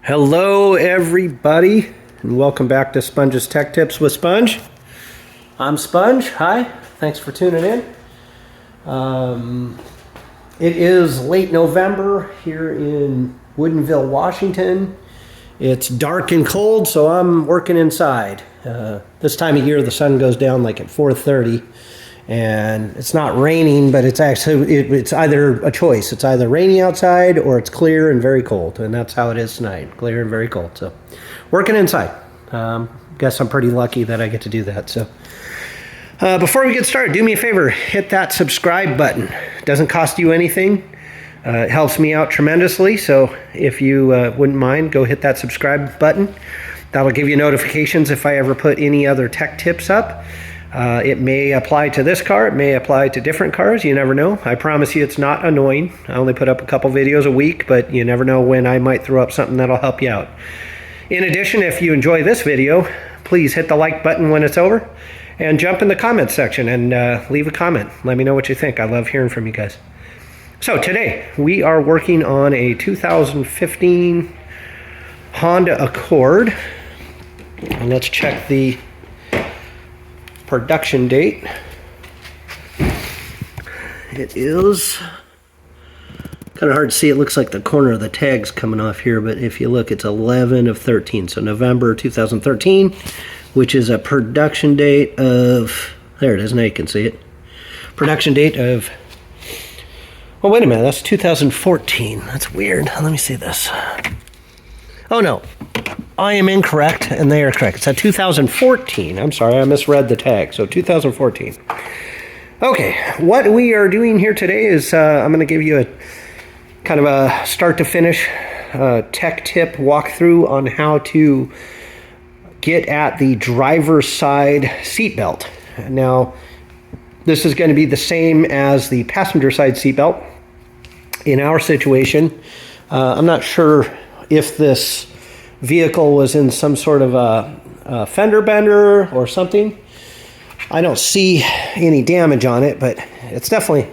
Hello everybody, and welcome back to Sponge's Tech Tips with Sponge. I'm Sponge. Hi, thanks for tuning in. It is late November here in Woodinville, Washington. It's dark and cold, so I'm working inside. This time of year the sun goes down like at 4:30, and it's not raining, but it's actually it's either a choice. It's either rainy outside or it's clear and very cold, and that's how it is tonight. Clear and very cold. So working inside. Guess I'm pretty lucky that I get to do that. So before we get started, do me a favor, hit that subscribe button. It doesn't cost you anything. It helps me out tremendously, so if you wouldn't mind, go hit that subscribe button. That'll give you notifications if I ever put any other tech tips up. It may apply to this car, it may apply to different cars, you never know. I promise you it's not annoying. I only put up a couple videos a week, but you never know when I might throw up something that'll help you out. In addition, if you enjoy this video, please hit the like button when it's over, and jump in the comments section and leave a comment. Let me know what you think. I love hearing from you guys. So today, we are working on a 2015 Honda Accord, and let's check the production date. It is kind of hard to see. It looks like the corner of the tag's coming off here, but if you look, it's 11 of 13. So November 2013, which is a production date of, there it is, now you can see it. Production date of, oh, wait a minute, that's 2014. That's weird. Let me see this. Oh, no. I am incorrect, and they are correct. It's a 2014. I'm sorry, I misread the tag. So 2014. Okay, what we are doing here today is I'm going to give you a kind of a start to finish tech tip walkthrough on how to get at the driver's side seatbelt. Now, this is going to be the same as the passenger side seatbelt. In our situation, I'm not sure if this vehicle was in some sort of a fender bender or something. I don't see any damage on it, but it's definitely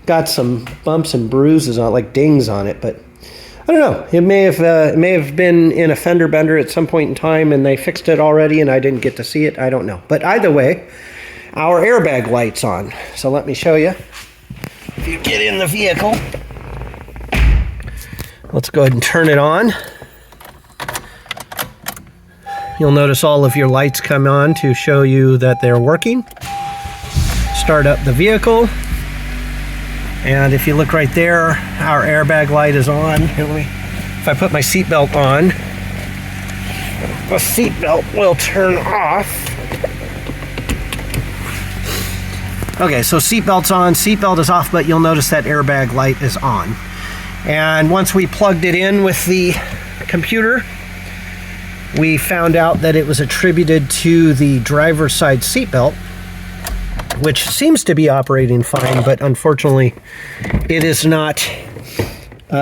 got some bumps and bruises on it, like dings on it. But I don't know. It may have been in a fender bender at some point in time, and they fixed it already, and I didn't get to see it. I don't know. But either way, our airbag light's on. So let me show you. If you get in the vehicle, let's go ahead and turn it on. You'll notice all of your lights come on to show you that they're working. Start up the vehicle. And if you look right there, our airbag light is on. If I put my seatbelt on, the seatbelt will turn off. Okay, so seatbelt's on, seatbelt is off, but you'll notice that airbag light is on. And once we plugged it in with the computer, we found out that it was attributed to the driver's side seatbelt, which seems to be operating fine, but unfortunately it is not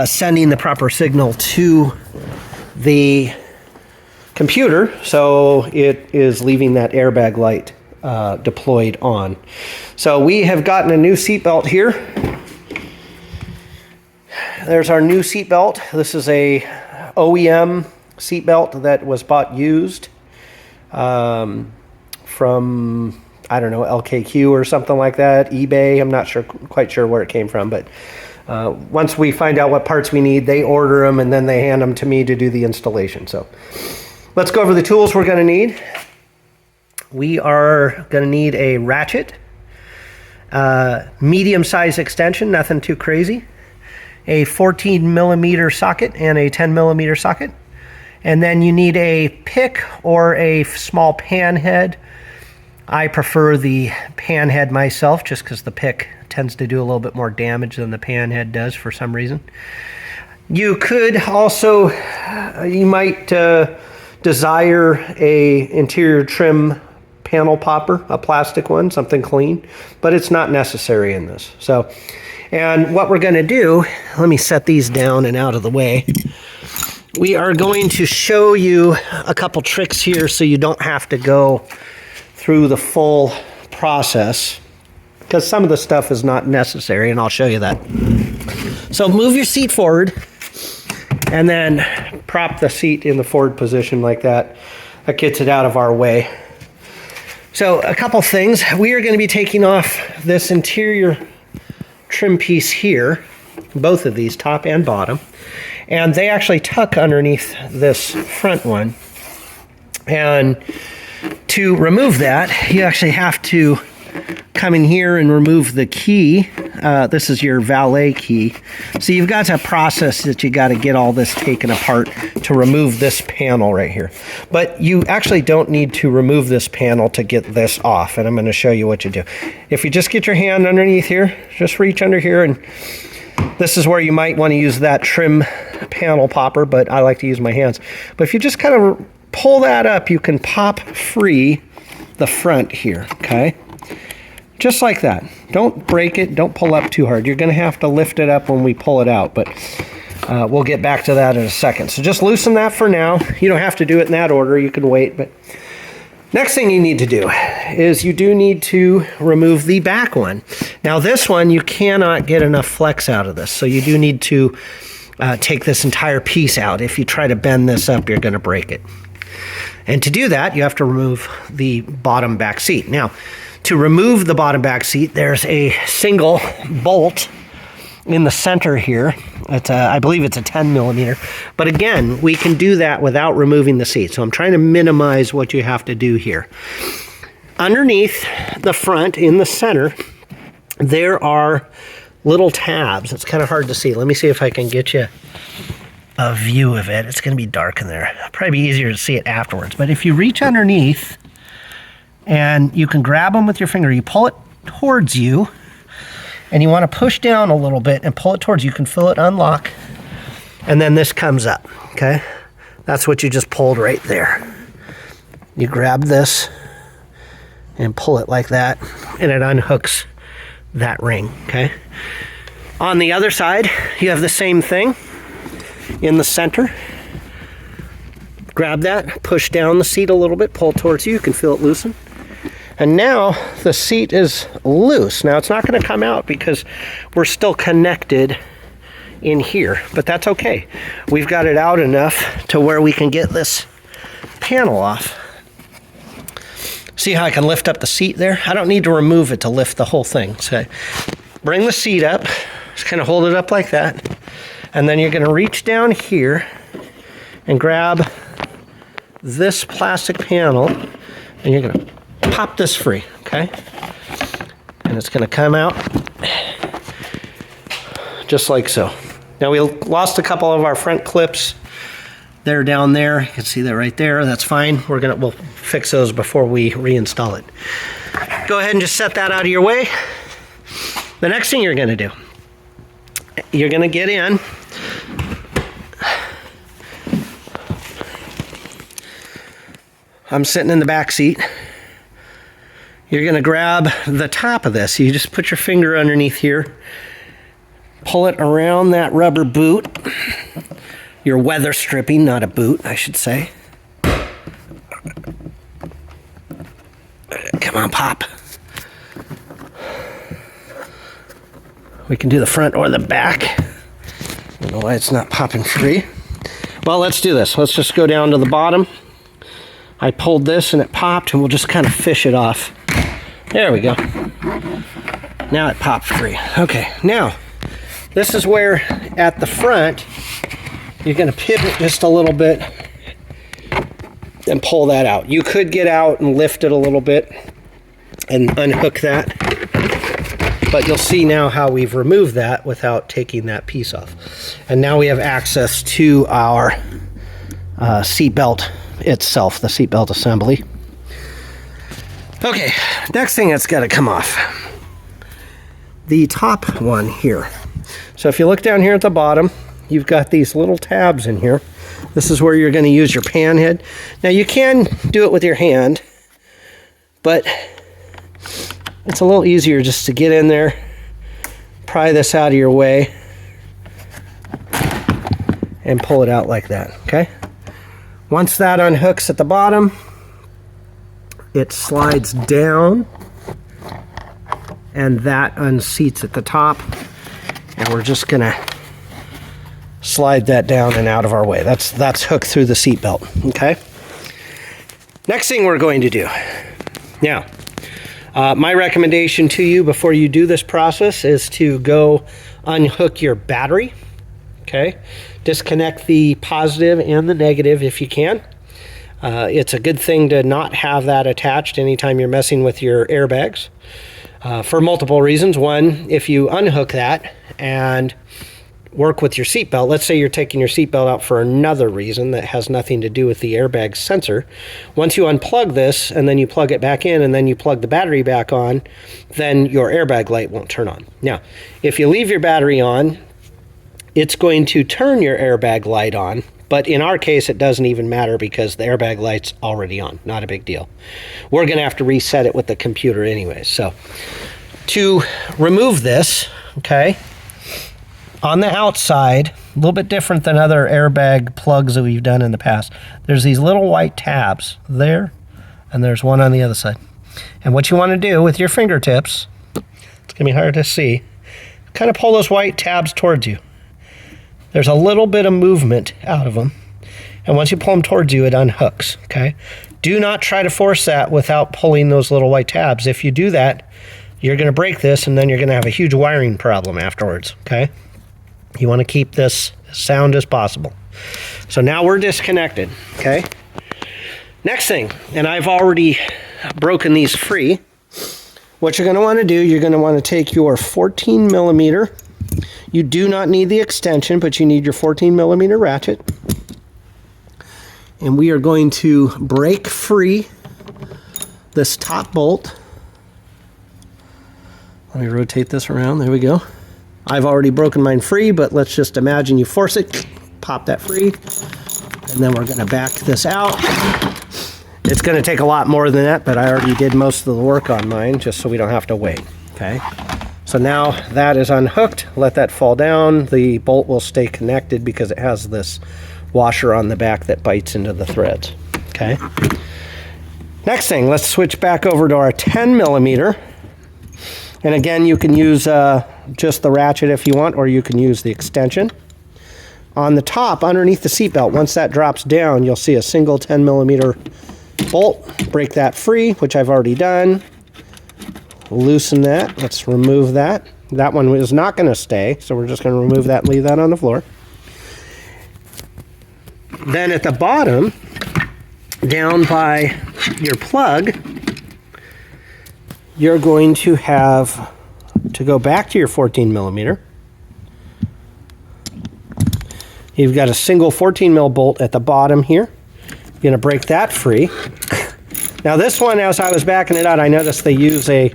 sending the proper signal to the computer, so it is leaving that airbag light deployed on. So we have gotten a new seatbelt here. There's our new seatbelt. This is a OEM seatbelt that was bought used from, I don't know, LKQ or something like that, eBay. I'm not quite sure where it came from, but once we find out what parts we need, they order them and then they hand them to me to do the installation. So let's go over the tools we're going to need. We are going to need a ratchet, medium-size extension, nothing too crazy, a 14mm socket and a 10mm socket. And then you need a pick or a small pan head. I prefer the pan head myself just because the pick tends to do a little bit more damage than the pan head does for some reason. You could also, you might desire a interior trim panel popper, a plastic one, something clean, but it's not necessary in this. So, and what we're going to do, let me set these down and out of the way. We are going to show you a couple tricks here so you don't have to go through the full process, because some of the stuff is not necessary, and I'll show you that. So move your seat forward and then prop the seat in the forward position like that. That gets it out of our way. So a couple things. We are going to be taking off this interior trim piece here, both of these, top and bottom. And they actually tuck underneath this front one. And to remove that, you actually have to come in here and remove the key. This is your valet key. So you've got a process that you got to get all this taken apart to remove this panel right here. But you actually don't need to remove this panel to get this off. And I'm going to show you what you do. If you just get your hand underneath here, just reach under here, and this is where you might want to use that trim panel popper, but I like to use my hands. But if you just kind of pull that up, you can pop free the front here, okay? Just like that. Don't break it. Don't pull up too hard. You're going to have to lift it up when we pull it out, but we'll get back to that in a second. So just loosen that for now. You don't have to do it in that order. You can wait. But next thing you need to do is you do need to remove the back one. Now this one, you cannot get enough flex out of this. So you do need to take this entire piece out. If you try to bend this up, you're going to break it. And to do that, you have to remove the bottom back seat. Now, to remove the bottom back seat, there's a single bolt in the center here. It's I believe it's a 10 millimeter. But again, we can do that without removing the seat. So I'm trying to minimize what you have to do here. Underneath the front, in the center, there are little tabs. It's kind of hard to see. Let me see if I can get you a view of it. It's going to be dark in there. It'll probably be easier to see it afterwards. But if you reach underneath, and you can grab them with your finger, you pull it towards you, and you want to push down a little bit and pull it towards you. You can feel it unlock, and then this comes up, okay? That's what you just pulled right there. You grab this and pull it like that, and it unhooks that ring, okay? On the other side, you have the same thing in the center. Grab that, push down the seat a little bit, pull it towards you. You can feel it loosen. And now the seat is loose. Now it's not going to come out because we're still connected in here, but that's okay. We've got it out enough to where we can get this panel off. See how I can lift up the seat there? I don't need to remove it to lift the whole thing. So bring the seat up, just kind of hold it up like that. And then you're going to reach down here and grab this plastic panel, and you're going to pop this free, okay? And it's going to come out just like so. Now we lost a couple of our front clips. They're down there. You can see that right there. That's fine. We'll fix those before we reinstall it. Go ahead and just set that out of your way. The next thing you're going to do, you're going to get in. I'm sitting in the back seat. You're going to grab the top of this. You just put your finger underneath here, pull it around that rubber boot. Your weather stripping, not a boot, I should say. Come on, pop. We can do the front or the back. I don't know why it's not popping free. Well, let's do this. Let's just go down to the bottom. I pulled this and it popped, and we'll just kind of fish it off. There we go. Now it popped free. Okay, now this is where at the front you're going to pivot just a little bit and pull that out. You could get out and lift it a little bit and unhook that, but you'll see now how we've removed that without taking that piece off. And now we have access to our seat belt itself, the seat belt assembly. Okay, next thing that's got to come off, the top one here. So if you look down here at the bottom, you've got these little tabs in here. This is where you're going to use your pan head. Now you can do it with your hand, but it's a little easier just to get in there, pry this out of your way, and pull it out like that, okay? Once that unhooks at the bottom, it slides down, and that unseats at the top. And we're just gonna slide that down and out of our way. That's hooked through the seat belt, okay? Next thing we're going to do. Now, my recommendation to you before you do this process is to go unhook your battery, okay? Disconnect the positive and the negative if you can. It's a good thing to not have that attached anytime you're messing with your airbags for multiple reasons. One, if you unhook that and work with your seatbelt, let's say you're taking your seatbelt out for another reason that has nothing to do with the airbag sensor. Once you unplug this and then you plug it back in and then you plug the battery back on, then your airbag light won't turn on. Now, if you leave your battery on, it's going to turn your airbag light on. But in our case, it doesn't even matter because the airbag light's already on. Not a big deal. We're going to have to reset it with the computer anyway. So to remove this, okay, on the outside, a little bit different than other airbag plugs that we've done in the past, there's these little white tabs there, and there's one on the other side. And what you want to do with your fingertips, it's going to be hard to see, kind of pull those white tabs towards you. There's a little bit of movement out of them. And once you pull them towards you, it unhooks, okay? Do not try to force that without pulling those little white tabs. If you do that, you're going to break this, and then you're going to have a huge wiring problem afterwards, okay? You want to keep this as sound as possible. So now we're disconnected, okay? Next thing, and I've already broken these free. What you're going to want to do, you're going to want to take your 14 millimeter. You do not need the extension, but you need your 14 millimeter ratchet. And we are going to break free this top bolt. Let me rotate this around. There we go. I've already broken mine free, but let's just imagine you force it, pop that free, and then we're going to back this out. It's going to take a lot more than that, but I already did most of the work on mine just so we don't have to wait, okay? So now that is unhooked. Let that fall down. The bolt will stay connected because it has this washer on the back that bites into the threads, okay? Next thing, let's switch back over to our 10 millimeter. And again, you can use just the ratchet if you want, or you can use the extension. On the top, underneath the seatbelt, once that drops down, you'll see a single 10 millimeter bolt. Break that free, which I've already done. Loosen that. Let's remove that. That one is not going to stay, so we're just going to remove that and leave that on the floor. Then at the bottom, down by your plug, you're going to have to go back to your 14 millimeter. You've got a single 14 mil bolt at the bottom here. You're going to break that free. Now this one, as I was backing it out, I noticed they use a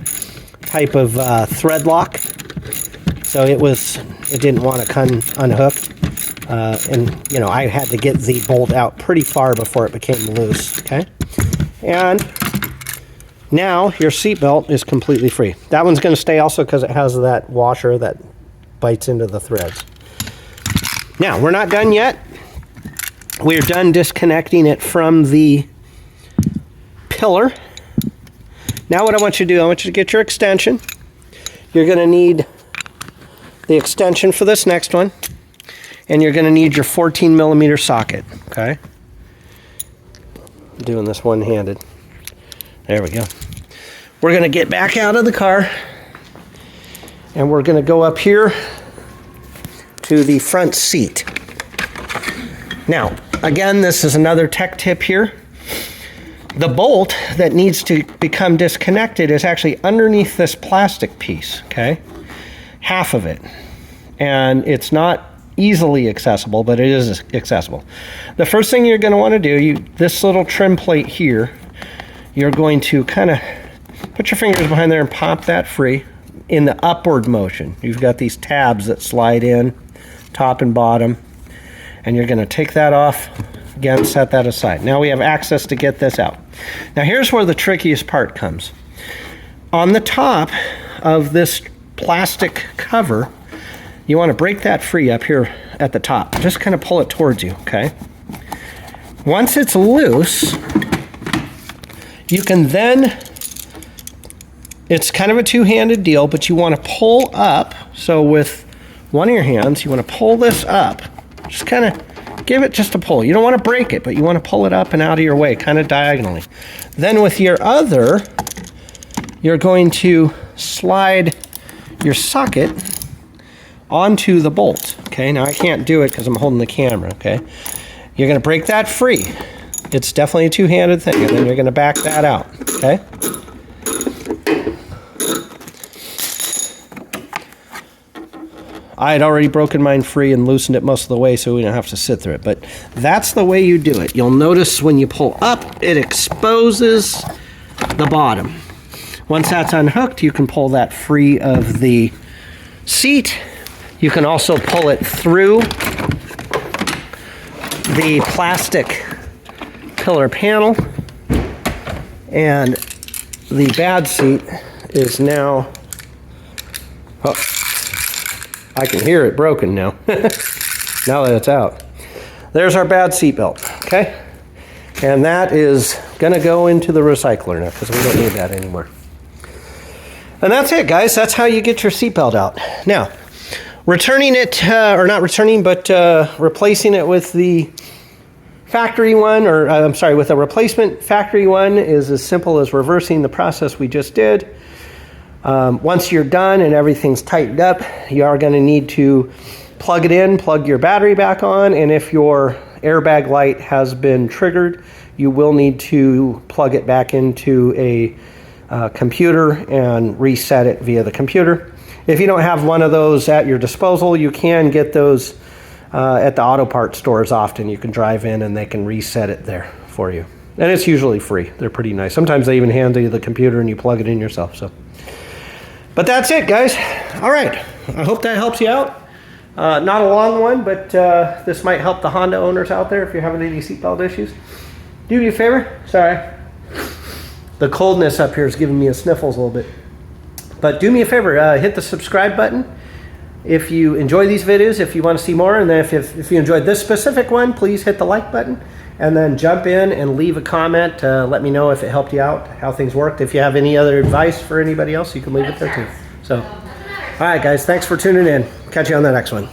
type of thread lock, so it didn't want to come unhooked, and you know, I had to get the bolt out pretty far before it became loose, okay? And now your seatbelt is completely free. That one's going to stay also because it has that washer that bites into the threads. Now we're not done yet. We're done disconnecting it from the pillar. Now what I want you to do, I want you to get your extension. You're going to need the extension for this next one. And you're going to need your 14 millimeter socket, okay? I'm doing this one-handed. There we go. We're going to get back out of the car. And we're going to go up here to the front seat. Now, again, this is another tech tip here. The bolt that needs to become disconnected is actually underneath this plastic piece, okay? Half of it. And it's not easily accessible, but it is accessible. The first thing you're going to want to do, this little trim plate here, you're going to kind of put your fingers behind there and pop that free in the upward motion. You've got these tabs that slide in, top and bottom, and you're going to take that off. Again, set that aside. Now we have access to get this out. Now here's where the trickiest part comes. On the top of this plastic cover, you want to break that free up here at the top. Just kind of pull it towards you, okay? Once it's loose, you can then, it's kind of a two-handed deal, but you want to pull up. So with one of your hands, you want to pull this up Just kind of give it just a pull. You don't want to break it, but you want to pull it up and out of your way, kind of diagonally. Then with your other, you're going to slide your socket onto the bolt. Okay, now I can't do it because I'm holding the camera. Okay, you're going to break that free. It's definitely a two-handed thing, and then you're going to back that out. Okay. I had already broken mine free and loosened it most of the way so we don't have to sit through it. But that's the way you do it. You'll notice when you pull up, it exposes the bottom. Once that's unhooked, you can pull that free of the seat. You can also pull it through the plastic pillar panel. And the bad seat is now... Oh, I can hear it broken now. Now that it's out. There's our bad seatbelt, okay? And that is gonna go into the recycler now because we don't need that anymore. And that's it, guys. That's how you get your seatbelt out. Now, returning it, or not returning, but replacing it with the factory one, or I'm sorry, with a replacement factory one is as simple as reversing the process we just did. Once you're done and everything's tightened up, you are going to need to plug it in, plug your battery back on, and if your airbag light has been triggered, you will need to plug it back into a computer and reset it via the computer. If you don't have one of those at your disposal, you can get those at the auto parts stores often. You can drive in and they can reset it there for you. And it's usually free. They're pretty nice. Sometimes they even hand you the computer and you plug it in yourself. But that's it, guys. All right. I hope that helps you out. Not a long one, but this might help the Honda owners out there if you're having any seatbelt issues. Do me a favor. Sorry. The coldness up here is giving me a sniffles a little bit. But do me a favor. Hit the subscribe button if you enjoy these videos, if you want to see more. And then if you enjoyed this specific one, please hit the like button. And then jump in and leave a comment. Let me know if it helped you out, how things worked. If you have any other advice for anybody else, you can leave it there too. So, all right, guys, thanks for tuning in. Catch you on the next one.